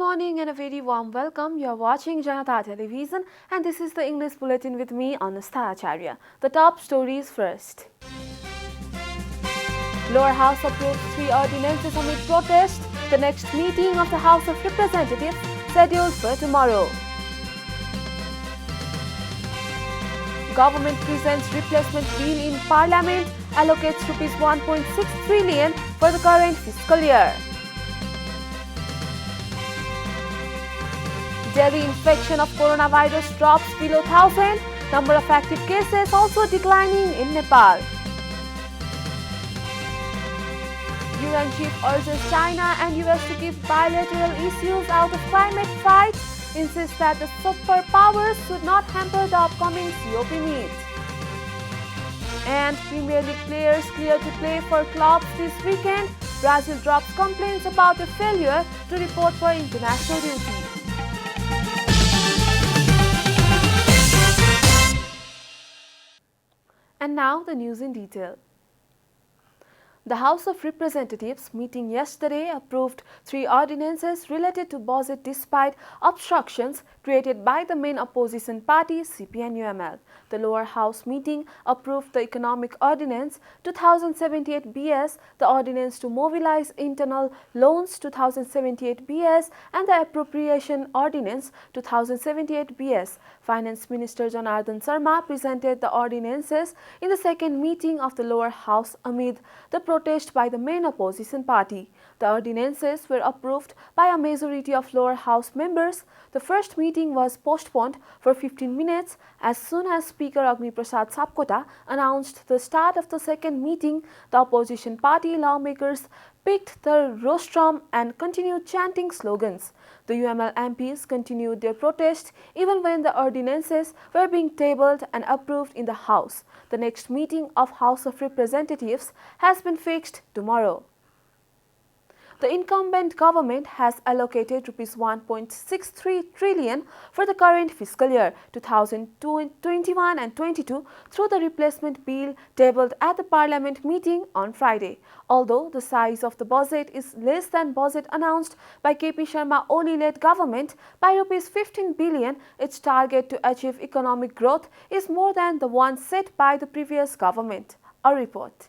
morning and a very warm welcome. You are watching Janata Television and this is the English Bulletin with me, Anustha Acharya. The top stories first. Lower House approves 3 ordinances amid protest. The next meeting of the House of Representatives scheduled for tomorrow. Government presents replacement bill in Parliament, allocates Rs 1.6 trillion for the current fiscal year. Daily infection of coronavirus drops below 1,000. Number of active cases also declining in Nepal. UN chief urges China and US to keep bilateral issues out of climate fight. Insists that the superpowers should not hamper the upcoming COP meet. And Premier League players clear to play for clubs this weekend. Brazil drops complaints about a failure to report for international duty. And now the news in detail. The House of Representatives meeting yesterday approved 3 ordinances related to budget despite obstructions created by the main opposition party CPN-UML. The lower house meeting approved the Economic Ordinance 2078 BS, the Ordinance to Mobilize Internal Loans 2078 BS and the Appropriation Ordinance 2078 BS. Finance Minister Janata Sharma presented the ordinances in the second meeting of the lower house amid the protest by the main opposition party. The ordinances were approved by a majority of lower house members. The first meeting was postponed for 15 minutes as soon as Speaker Agni Prasad Sapkota announced the start of the second meeting. The opposition party lawmakers picked the rostrum and continued chanting slogans. The UML MPs continued their protest even when the ordinances were being tabled and approved in the House. The next meeting of House of Representatives has been fixed tomorrow. The incumbent government has allocated Rs 1.63 trillion for the current fiscal year 2021 and 22 through the replacement bill tabled at the Parliament meeting on Friday. Although the size of the budget is less than budget announced by KP Sharma Oli-led government by Rs 15 billion, its target to achieve economic growth is more than the one set by the previous government. A report.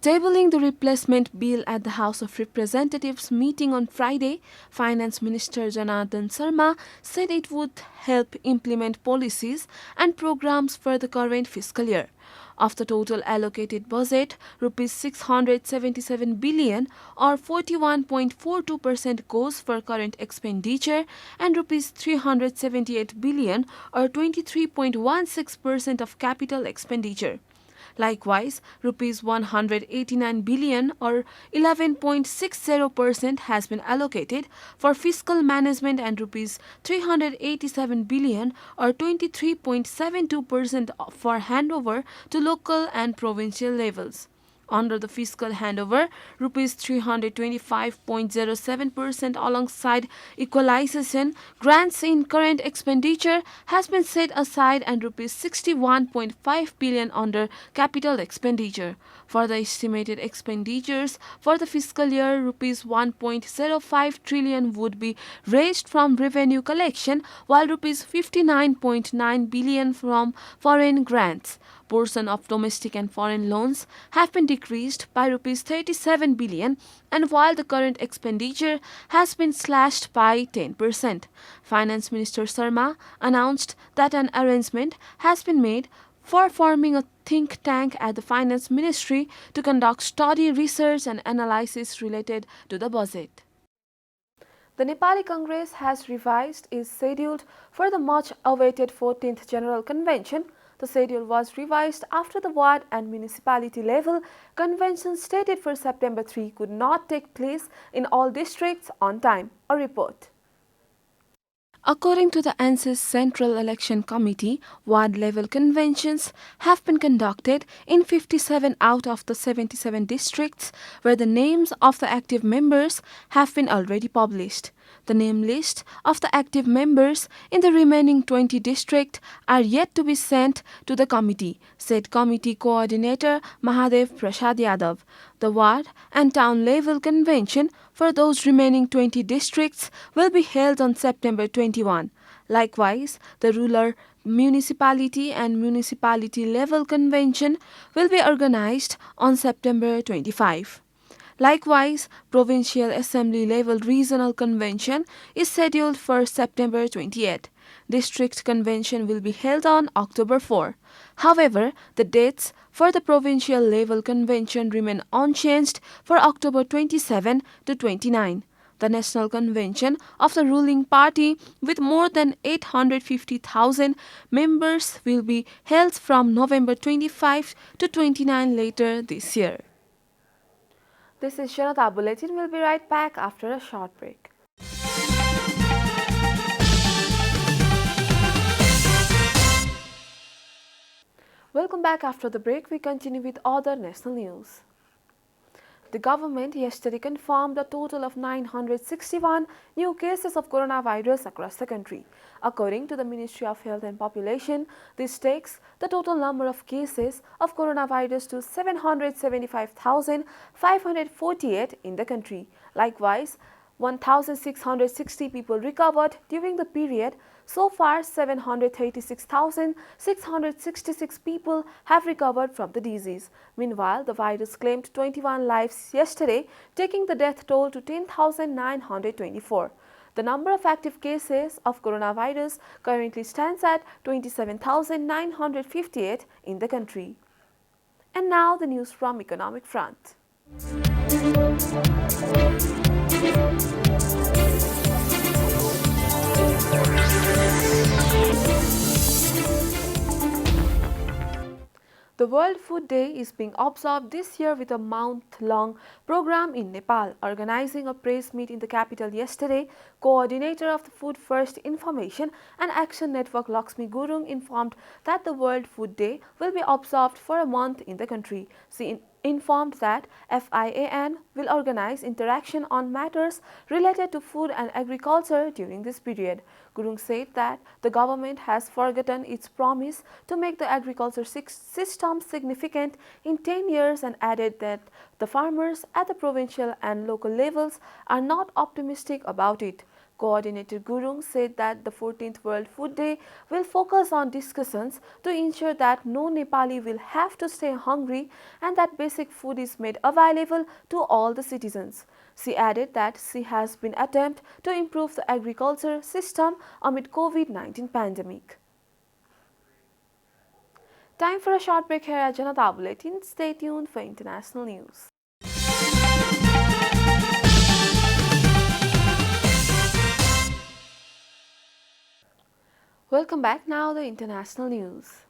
Tabling the replacement bill at the House of Representatives meeting on Friday, Finance Minister Janata Sharma said it would help implement policies and programs for the current fiscal year. Of the total allocated budget, Rs 677 billion or 41.42% goes for current expenditure and Rs 378 billion or 23.16% of capital expenditure. Likewise, Rs 189 billion or 11.60% has been allocated for fiscal management and Rs 387 billion or 23.72% for handover to local and provincial levels. Under the fiscal handover, Rs 325.07% alongside equalization grants in current expenditure has been set aside and Rs 61.5 billion under capital expenditure. For the estimated expenditures for the fiscal year, Rs 1.05 trillion would be raised from revenue collection while Rs 59.9 billion from foreign grants. Portion of domestic and foreign loans have been decreased by Rs 37 billion and while the current expenditure has been slashed by 10%. Finance Minister Sharma announced that an arrangement has been made for forming a think tank at the Finance Ministry to conduct study, research and analysis related to the budget. The Nepali Congress has revised its schedule for the much-awaited 14th General Convention. The schedule was revised after the ward and municipality level convention stated for September 3 could not take place in all districts on time. A report. According to the ANSY's Central Election Committee, ward-level conventions have been conducted in 57 out of the 77 districts where the names of the active members have been already published. The name list of the active members in the remaining 20 districts are yet to be sent to the committee, said committee coordinator Mahadev Prasad Yadav. The ward and town level convention for those remaining 20 districts will be held on September 21. Likewise, the rural municipality and municipality level convention will be organized on September 25. Likewise, Provincial Assembly level regional convention is scheduled for September 28. District convention will be held on October 4. However, the dates for the provincial level convention remain unchanged for October 27 to 29. The National Convention of the ruling party, with more than 850,000 members, will be held from November 25 to 29 later this year. This is Janata Bulletin. We'll be right back after a short break. Welcome back after the break. We continue with other national news. The government yesterday confirmed a total of 961 new cases of coronavirus across the country. According to the Ministry of Health and Population, this takes the total number of cases of coronavirus to 775,548 in the country. Likewise, 1,660 people recovered during the period. So far, 736,666 people have recovered from the disease. Meanwhile, the virus claimed 21 lives yesterday, taking the death toll to 10,924. The number of active cases of coronavirus currently stands at 27,958 in the country. And now the news from economic front. The World Food Day is being observed this year with a month-long program in Nepal. Organizing a press meet in the capital yesterday, coordinator of the Food First Information and Action Network Lakshmi Gurung informed that the World Food Day will be observed for a month in the country. She informed that FIAN will organize interaction on matters related to food and agriculture during this period. Gurung said that the government has forgotten its promise to make the agriculture system significant in 10 years and added that the farmers at the provincial and local levels are not optimistic about it. Coordinator Gurung said that the 14th World Food Day will focus on discussions to ensure that no Nepali will have to stay hungry and that basic food is made available to all the citizens. She added that she has been attempting to improve the agriculture system amid COVID-19 pandemic. Time for a short break here at Janata Bulletin. Stay tuned for international news. Welcome back. Now the international news.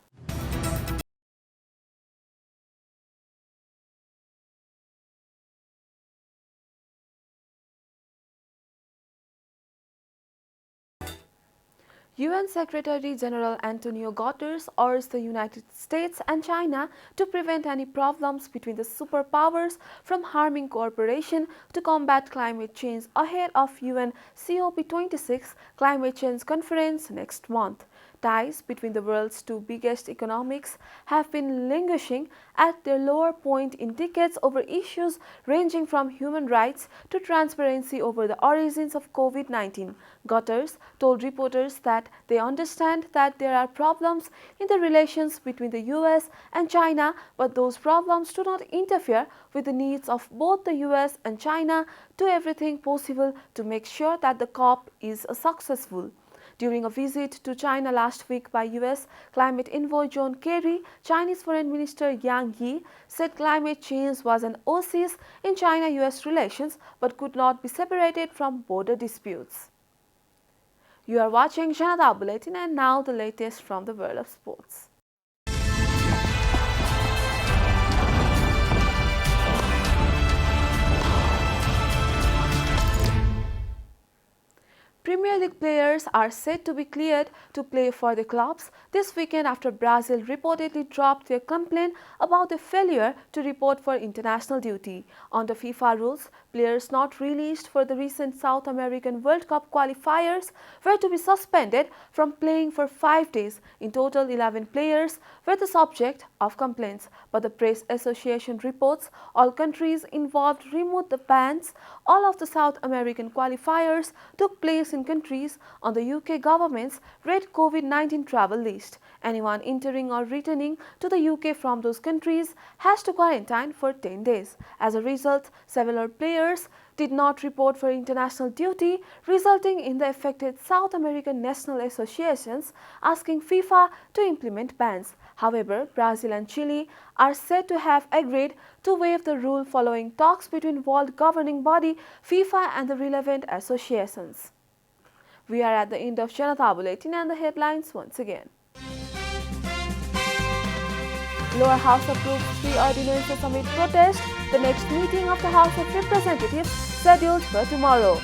UN Secretary General Antonio Guterres urged the United States and China to prevent any problems between the superpowers from harming cooperation to combat climate change ahead of UN COP26 climate change conference next month. Ties between the world's two biggest economies have been languishing at their lower point in decades over issues ranging from human rights to transparency over the origins of COVID-19. Guterres told reporters that they understand that there are problems in the relations between the US and China, but those problems do not interfere with the needs of both the US and China to do everything possible to make sure that the COP is successful. During a visit to China last week by US climate envoy John Kerry, Chinese Foreign Minister Yang Yi said climate change was an oasis in China-US relations but could not be separated from border disputes. You are watching Janata Bulletin, and now the latest from the world of sports. Premier League players are said to be cleared to play for the clubs this weekend after Brazil reportedly dropped their complaint about the failure to report for international duty. Under FIFA rules, players not released for the recent South American World Cup qualifiers were to be suspended from playing for 5 days. In total, 11 players were the subject of complaints, but the Press Association reports all countries involved removed the bans. All of the South American qualifiers took place in countries on the UK government's red COVID-19 travel list. Anyone entering or returning to the UK from those countries has to quarantine for 10 days. As a result, several players did not report for international duty, resulting in the affected South American national associations asking FIFA to implement bans. However, Brazil and Chile are said to have agreed to waive the rule following talks between world governing body FIFA and the relevant associations. We are at the end of Janata Bulletin and the headlines once again. Lower House approves 3 ordinances amid protest. The next meeting of the House of Representatives scheduled for tomorrow.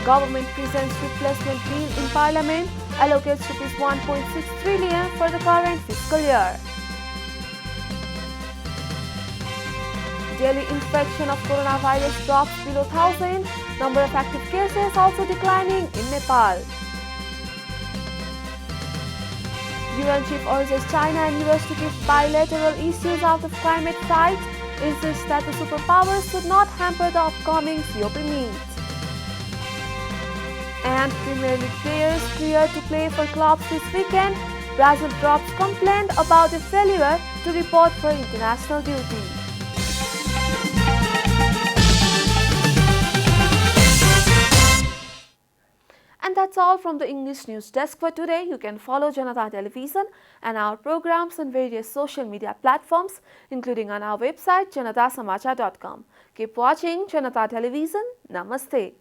Government presents replacement bill in Parliament, allocates ₹1.6 trillion for the current fiscal year. Daily infection of coronavirus drops below 1,000. Number of active cases also declining in Nepal. UN chief urges China and US to keep bilateral issues out of climate fight, insists that the superpowers should not hamper the upcoming COP meet. And Premier League players cleared to play for clubs this weekend. Brazil drops complaint about the failure to report for international duty. And that's all from the English News Desk for today. You can follow Janata Television and our programs on various social media platforms, including on our website janatasamachar.com. Keep watching Janata Television. Namaste.